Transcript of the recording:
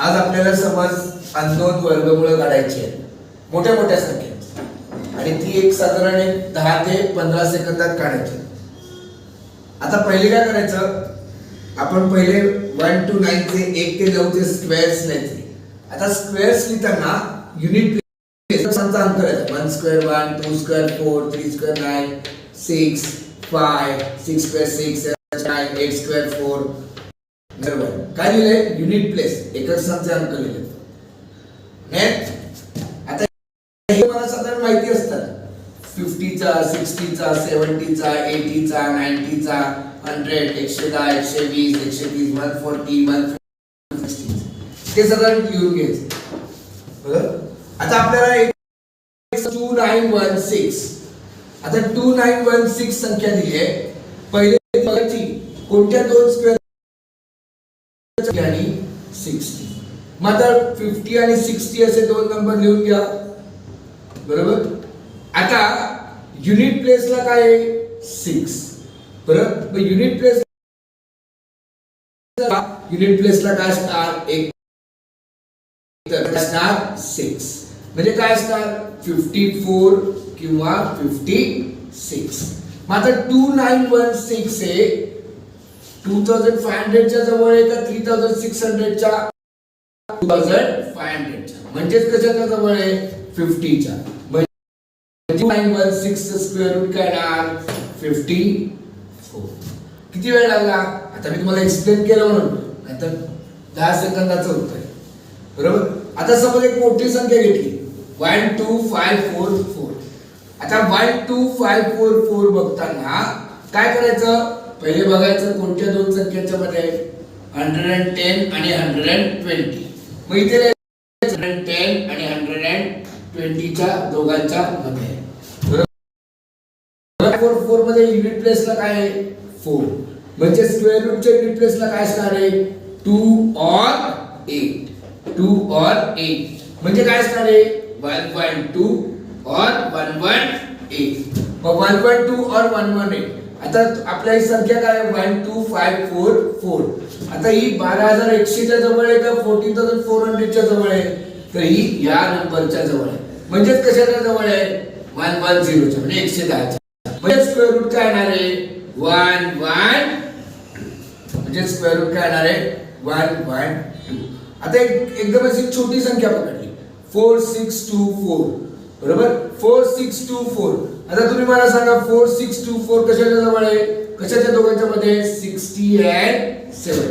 आज आपल्याला समज अननोन वर्गमूळ काढायची आहे मोठ्या मोठ्या संख्येची आणि ती एक साधारण 10 ते 15 सेकंदात काढायची. आता पहिले काय करायचं, आपण पहिले 1 to 9 चे 1 ते 9 चे स्क्वेअर्स लिहायचे. आता स्क्वेअर्स लिहिताना युनिट प्लेसचा अंक करायचा. 1 square 1, 2 square 4, 3 square 9, 6 5, 6 square 6, 7 9, 8 square 4. बरोबर. काय लिहिले? युनिट प्लेस, एकक स्थानचे अंक लिहिले. नेक्स्ट आता हे मला साधारण माहिती असतात. 50 चा, 60 चा, 70 चा, 80 चा, 90 चा, 100, 110, 120, 130, 140, 150. ते साधारण लिहून घ्यायचे. बरोबर. आता आपल्याला 2916. आता 2916 संख्या दिली आहे. पहिले बघायची कोणत्या दोन स्क्वेअर आणि 60. मग आता 50 आणि 60 असे दोन नंबर लिहून घ्या. बरोबर. आता युनिट प्लेसला काय आहे? 6. बरोबर. युनिट प्लेसला काय असणार? एक तर असणार 6. म्हणजे काय असणार? 54 किंवा 56. मग आता 2916 हे 2500 च्या जवळ आहे का 3600 च्या? 2500 च्या. म्हणजेच कशाच्या जवळ आहे? 50 च्या. म्हणजे 2916 चा स्क्वेअर रूट काय येणार? 54. किती वेळ लागला? आता मी तुम्हाला एक्सप्लेन केलं म्हणून, नाहीतर 10 सेकंदाचं उत्तर आहे. बरोबर. आता समज एक मोठी संख्या घेतली 12544. आता 12544 बघताना काय करायचं? पहिले बघायचं कोणत्या दोन संख्यांच्या मध्ये आहे? 110 आणि 120. मग इथे 110 आणि 120 च्या दोघांच्या मध्ये आहे. बरोबर. 44 मध्ये युनिट प्लेसला काय आहे? 4. म्हणजे स्क्वेअर रूटच्या युनिट प्लेसला काय असणार आहे? 2 or 8. 2 or 8 म्हणजे काय असणार आहे? 1.2 or 118. मग 1.2 or 118. आता आपल्या ही संख्या काय आहे? 12544. आता ही 12100 च्या जवळ आहे का 14400 च्या जवळ आहे? तर ही या नंबरच्या जवळ आहे. म्हणजे कशाच्या जवळ आहे? 110 च्या, म्हणजे 110 च्या. म्हणजे स्क्वेअर रूट काय येणार आहे? 112. म्हणजे स्क्वेअर रूट काय येणार आहे? 112. आता एकदम अशी छोटी संख्या पकडली 4624. बरोबर. 4624. आता तुम्ही मला सांगा 4624 कशाच्या जवळ आहे? कशाच्या दोघांच्या मध्ये? 60 and 70.